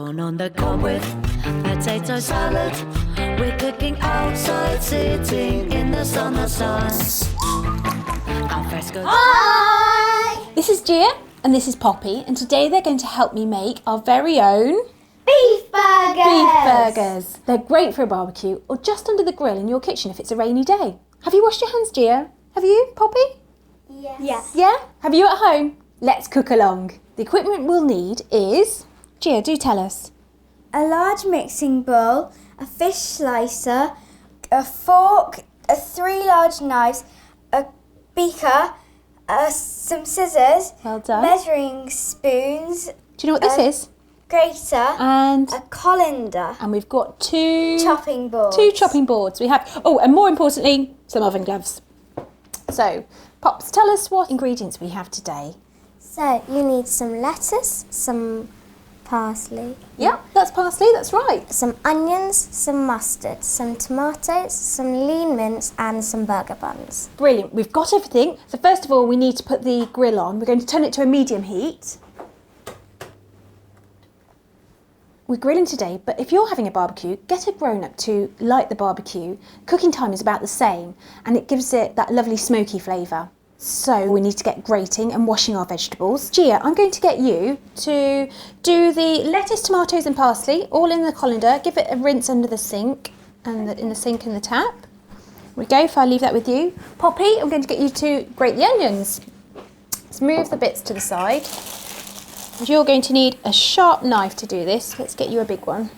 corn on the cob with potato salad. We're cooking outside, sitting in the sun. Alfresco. Hi! This is Gia and this is Poppy, and today they're going to help me make our very own beef burgers! Beef burgers. They're great for a barbecue or just under the grill in your kitchen if it's a rainy day. Have you washed your hands, Gia? Have you, Poppy? Yes. Yeah? Have you at home? Let's cook along. The equipment we'll need is... Gia, do tell us. A large mixing bowl, a fish slicer, a fork, 3 large knives, a beaker, some scissors, Well done. measuring spoons. Do you know what this is? Grater, And a colander, we've got two chopping boards. We have, and more importantly, some oven gloves. So, Pops, tell us what ingredients we have today. So you need some lettuce, some parsley. Yeah, that's parsley, that's right. Some onions, some mustard, some tomatoes, some lean mince and some burger buns. Brilliant, we've got everything. So first of all, we need to put the grill on. We're going to turn it to a medium heat. We're grilling today, but if you're having a barbecue, get a grown-up to light the barbecue. Cooking time is about the same, and it gives it that lovely smoky flavour. So we need to get grating and washing our vegetables. Gia, I'm going to get you to do the lettuce, tomatoes and parsley, all in the colander. Give it a rinse under the sink, and in the sink and the tap. There we go, if I leave that with you. Poppy, I'm going to get you to grate the onions. Let's move the bits to the side. And you're going to need a sharp knife to do this. Let's get you a big one.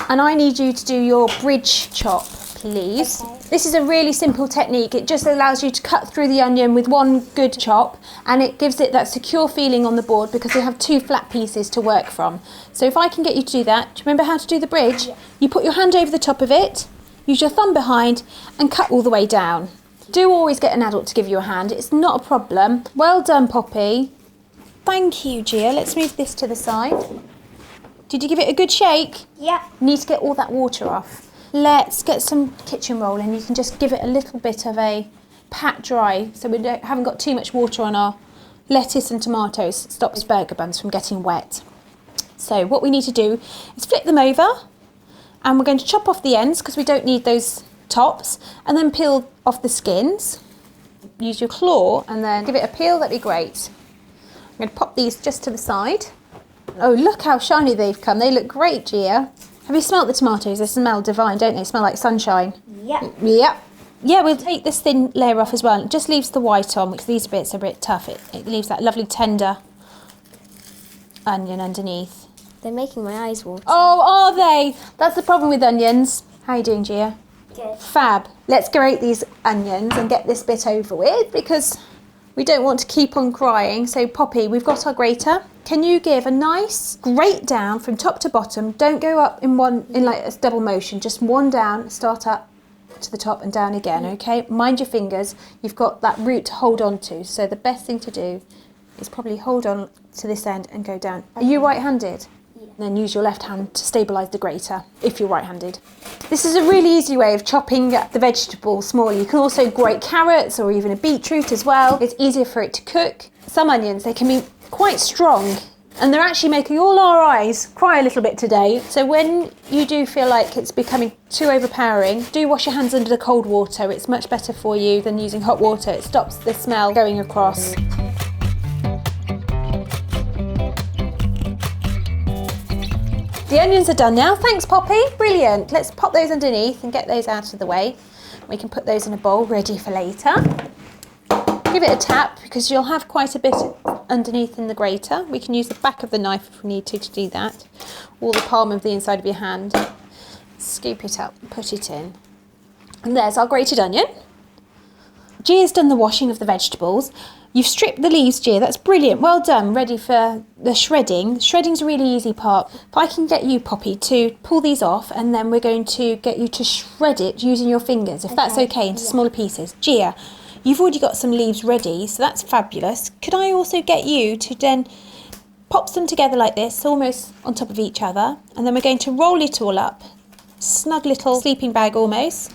And I need you to do your bridge chop, please. Okay. This is a really simple technique. It just allows you to cut through the onion with one good chop, and it gives it that secure feeling on the board because we have 2 flat pieces to work from. So if I can get you to do that, do you remember how to do the bridge? Yeah. You put your hand over the top of it, use your thumb behind and cut all the way down. Do always get an adult to give you a hand. It's not a problem. Well done, Poppy. Thank you, Gia. Let's move this to the side. Did you give it a good shake? Yeah. You need to get all that water off. Let's get some kitchen roll and you can just give it a little bit of a pat dry so we haven't got too much water on our lettuce and tomatoes. It stops burger buns from getting wet. So what we need to do is flip them over and we're going to chop off the ends because we don't need those tops, and then peel off the skins. Use your claw and then give it a peel, that'd be great. I'm going to pop these just to the side. Oh, look how shiny they've come. They look great, Gia. Have you smelt the tomatoes? They smell divine, don't they? They smell like sunshine. Yep. Yep. Yeah, we'll take this thin layer off as well. It just leaves the white on because these bits are a bit tough. It leaves that lovely tender onion underneath. They're making my eyes water. Oh, are they? That's the problem with onions. How are you doing, Gia? Good. Fab. Let's grate these onions and get this bit over with because we don't want to keep on crying. So Poppy, we've got our grater. Can you give a nice grate down from top to bottom? Don't go up in like a double motion. Just one down, start up to the top and down again, okay? Mind your fingers. You've got that root to hold on to. So the best thing to do is probably hold on to this end and go down. Are you right-handed? Yeah. Then use your left hand to stabilise the grater if you're right-handed. This is a really easy way of chopping the vegetables smaller. You can also grate carrots or even a beetroot as well. It's easier for it to cook. Some onions, they can be quite strong and they're actually making all our eyes cry a little bit today. So when you do feel like it's becoming too overpowering, do wash your hands under the cold water. It's much better for you than using hot water. It stops the smell going across. The onions are done now. Thanks, Poppy. Brilliant. Let's pop those underneath and get those out of the way. We can put those in a bowl ready for later. Give it a tap because you'll have quite a bit underneath in the grater. We can use the back of the knife if we need to do that, or the palm of the inside of your hand. Scoop it up, put it in. And there's our grated onion. Gia's done the washing of the vegetables. You've stripped the leaves, Gia. That's brilliant. Well done. Ready for the shredding. Shredding's a really easy part. If I can get you, Poppy, to pull these off, and then we're going to get you to shred it using your fingers, if that's okay, into smaller pieces. Gia, you've already got some leaves ready, so that's fabulous. Could I also get you to then pop them together like this, almost on top of each other, and then we're going to roll it all up. Snug little sleeping bag almost.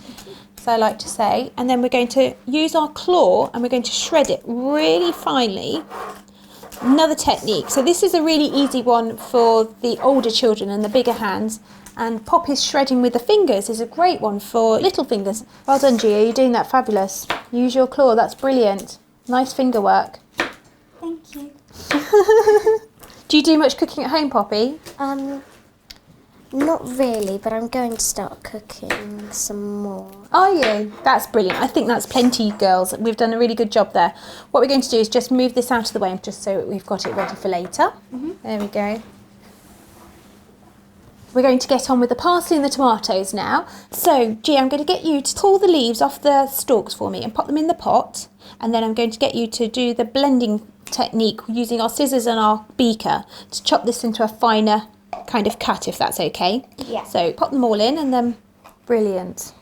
So I like to say, and then we're going to use our claw and we're going to shred it really finely Another technique. So this is a really easy one for the older children and the bigger hands. And Poppy's shredding with the fingers is a great one for little fingers. Well done, Gia, you're doing that fabulous. Use your claw, that's brilliant. Nice finger work. Thank you. Do you do much cooking at home, Poppy? Not really, but I'm going to start cooking some more. Are you? That's brilliant. I think that's plenty, girls. We've done a really good job there. What we're going to do is just move this out of the way, just so we've got it ready for later. There we go. We're going to get on with the parsley and the tomatoes now. So, Gia, I'm going to get you to pull the leaves off the stalks for me and pop them in the pot. And then I'm going to get you to do the blending technique using our scissors and our beaker to chop this into a finer kind of cut, if that's okay. Yeah. So pop them all in and then brilliant.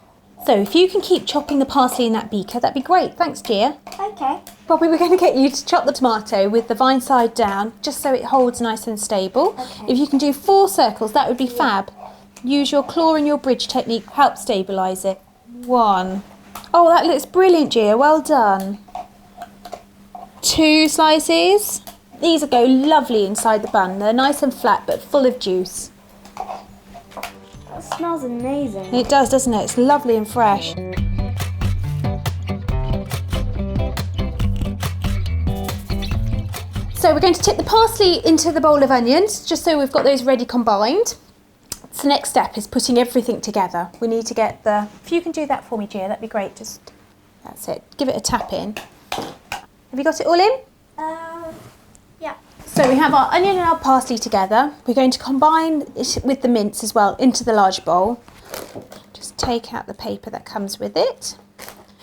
So if you can keep chopping the parsley in that beaker, that'd be great. Thanks, Gia. Okay. Bobby, we're going to get you to chop the tomato with the vine side down, just so it holds nice and stable. Okay. If you can do 4 circles, that would be fab. Use your claw and your bridge technique, help stabilise it. 1. Oh, that looks brilliant, Gia. Well done. 2 slices. These will go lovely inside the bun. They're nice and flat, but full of juice. That smells amazing. It does, doesn't it? It's lovely and fresh. So we're going to tip the parsley into the bowl of onions, just so we've got those ready combined. So the next step is putting everything together. We need to get the... If you can do that for me, Gia, that'd be great. Just... That's it. Give it a tap in. Have you got it all in? Yeah. So we have our onion and our parsley together. We're going to combine it with the mince as well into the large bowl. Just take out the paper that comes with it.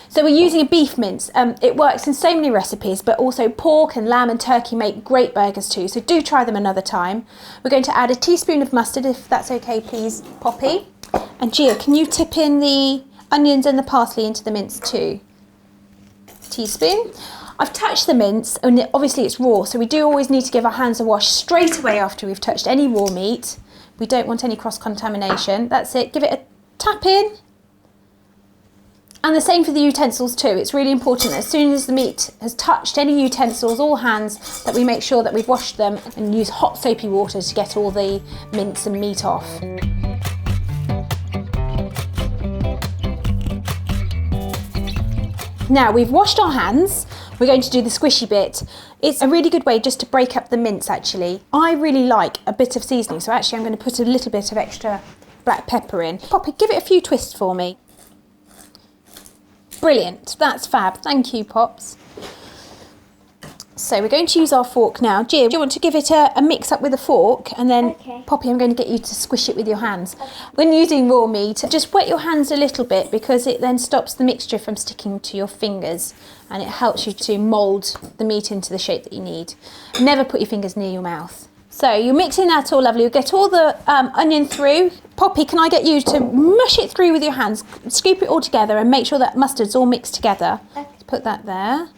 So we're using a beef mince. It works in so many recipes, but also pork and lamb and turkey make great burgers too. So do try them another time. We're going to add a teaspoon of mustard, if that's okay, please, Poppy. And Gia, can you tip in the onions and the parsley into the mince too? Teaspoon. I've touched the mince, and obviously it's raw, so we do always need to give our hands a wash straight away after we've touched any raw meat. We don't want any cross-contamination. That's it. Give it a tap in. And the same for the utensils too. It's really important that as soon as the meat has touched any utensils or hands, that we make sure that we've washed them and use hot soapy water to get all the mince and meat off. Now we've washed our hands, we're going to do the squishy bit. It's a really good way just to break up the mince actually. I really like a bit of seasoning, so actually I'm going to put a little bit of extra black pepper in. Poppy, give it a few twists for me. Brilliant, that's fab. Thank you, Pops. So we're going to use our fork now. Gia, do you want to give it a mix up with a fork? And then, Okay. Poppy, I'm going to get you to squish it with your hands. When using raw meat, just wet your hands a little bit because it then stops the mixture from sticking to your fingers and it helps you to mould the meat into the shape that you need. Never put your fingers near your mouth. So you're mixing that all lovely. You'll get all the onion through. Poppy, can I get you to mush it through with your hands? Scoop it all together and make sure that mustard's all mixed together. Okay. Put that there.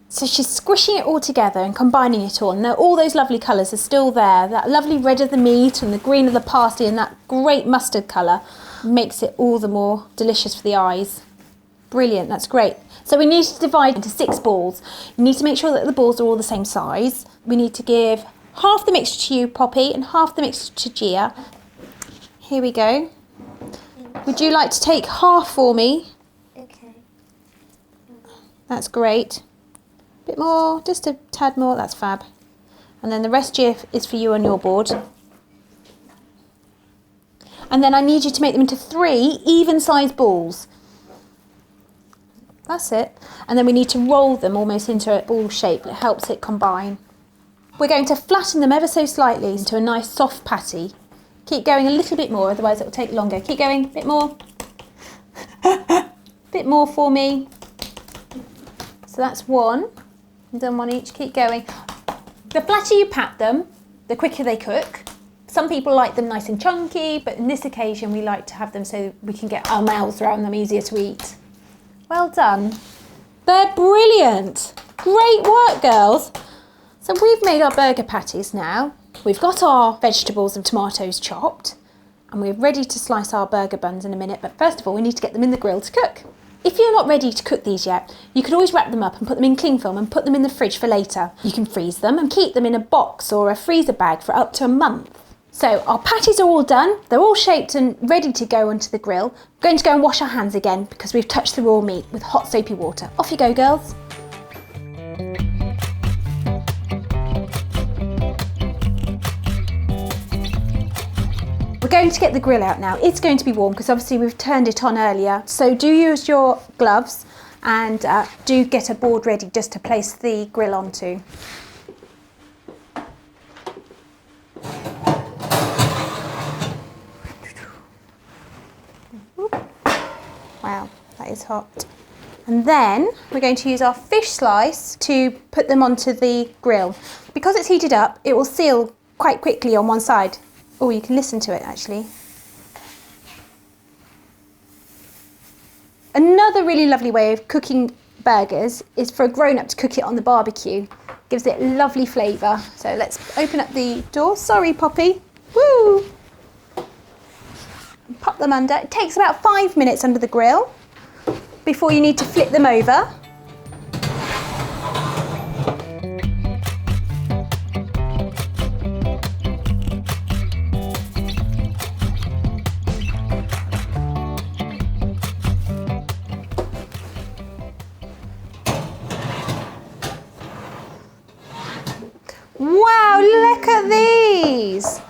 So she's squishing it all together and combining it all. And all those lovely colours are still there. That lovely red of the meat and the green of the parsley and that great mustard colour makes it all the more delicious for the eyes. Brilliant, that's great. So we need to divide into 6 balls. You need to make sure that the balls are all the same size. We need to give half the mixture to you, Poppy, and half the mixture to Gia. Here we go. Would you like to take half for me? Okay. That's great. Bit more, just a tad more, that's fab. And then the rest, Gia, is for you on your board. And then I need you to make them into 3 even-sized balls. That's it. And then we need to roll them almost into a ball shape. It helps it combine. We're going to flatten them ever so slightly into a nice soft patty. Keep going a little bit more, otherwise it will take longer. Keep going, a bit more. Bit more for me. So that's 1. I've done 1 each, keep going. The flatter you pat them, the quicker they cook. Some people like them nice and chunky, but in this occasion we like to have them so we can get our mouths around them easier to eat. Well done. They're brilliant. Great work, girls. So we've made our burger patties now. We've got our vegetables and tomatoes chopped, and we're ready to slice our burger buns in a minute. But first of all, we need to get them in the grill to cook. If you're not ready to cook these yet, you can always wrap them up and put them in cling film and put them in the fridge for later. You can freeze them and keep them in a box or a freezer bag for up to a month. So our patties are all done. They're all shaped and ready to go onto the grill. We're going to go and wash our hands again because we've touched the raw meat with hot soapy water. Off you go, girls. We're going to get the grill out now. It's going to be warm because obviously we've turned it on earlier. So do use your gloves and do get a board ready just to place the grill onto. Wow, that is hot. And then we're going to use our fish slice to put them onto the grill. Because it's heated up, it will seal quite quickly on one side. Oh, you can listen to it actually. Another really lovely way of cooking burgers is for a grown-up to cook it on the barbecue. Gives it lovely flavour. So let's open up the door. Sorry, Poppy. Woo! Pop them under. It takes about 5 minutes under the grill before you need to flip them over. Wow, look at these!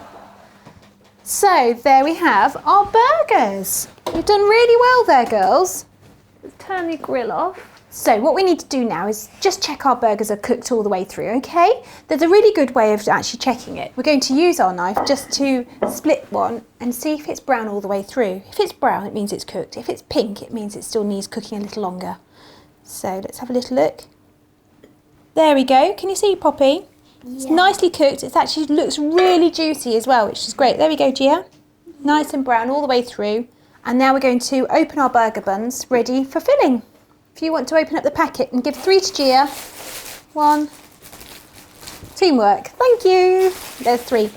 So there we have our burgers. You've done really well there, girls. Let's turn the grill off. So what we need to do now is just check our burgers are cooked all the way through, okay? There's a really good way of actually checking it. We're going to use our knife just to split one and see if it's brown all the way through. If it's brown, it means it's cooked. If it's pink, it means it still needs cooking a little longer. So let's have a little look. There we go. Can you see, Poppy? Yeah. It's nicely cooked. It actually looks really juicy as well, which is great. There we go, Gia. Nice and brown all the way through. And now we're going to open our burger buns, ready for filling. If you want to open up the packet and give 3 to Gia. 1. Teamwork. Thank you. There's 3.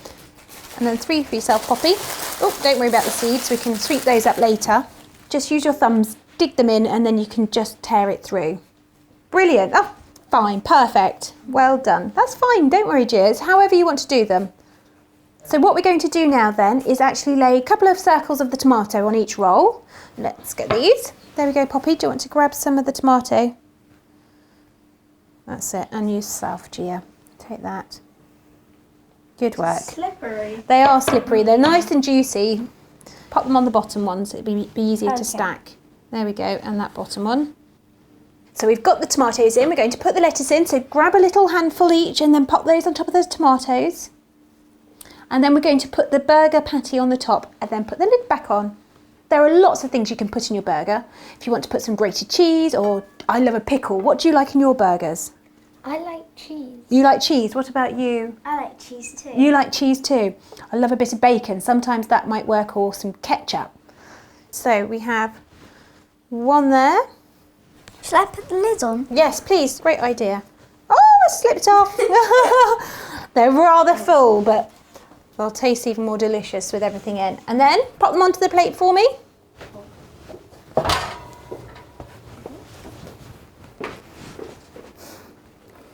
And then 3 for yourself, Poppy. Oh, don't worry about the seeds. We can sweep those up later. Just use your thumbs, dig them in, and then you can just tear it through. Brilliant. Oh. Fine, perfect, well done. That's fine, don't worry, Gia, it's however you want to do them. So what we're going to do now then is actually lay a couple of circles of the tomato on each roll. Let's get these. There we go, Poppy, do you want to grab some of the tomato? That's it, and yourself, Gia. Take that. Good work. Slippery. They are slippery, they're nice and juicy. Pop them on the bottom ones, it'd be easier to stack. There we go, and that bottom one. So we've got the tomatoes in, we're going to put the lettuce in, so grab a little handful each and then pop those on top of those tomatoes. And then we're going to put the burger patty on the top and then put the lid back on. There are lots of things you can put in your burger. If you want to put some grated cheese, or I love a pickle. What do you like in your burgers? I like cheese. You like cheese, what about you? I like cheese too. You like cheese too. I love a bit of bacon, sometimes that might work, or some ketchup. So we have one there. Shall I put the lid on? Yes, please. Great idea. Oh, it slipped off. They're rather full, but they'll taste even more delicious with everything in. And then pop them onto the plate for me.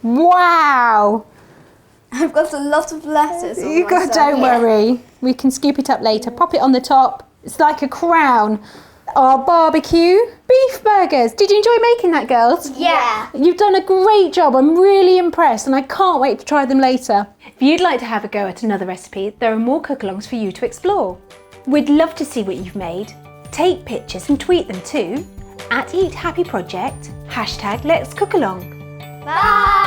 Wow. I've got a lot of lettuce on You got, don't worry. We can scoop it up later. Pop it on the top. It's like a crown. Our barbecue beef burgers. Did you enjoy making that, girls? Yeah. You've done a great job. I'm really impressed and I can't wait to try them later. If you'd like to have a go at another recipe, there are more cook-alongs for you to explore. We'd love to see what you've made. Take pictures and tweet them too. @EatHappyProject, #Let'sCookAlong. Bye.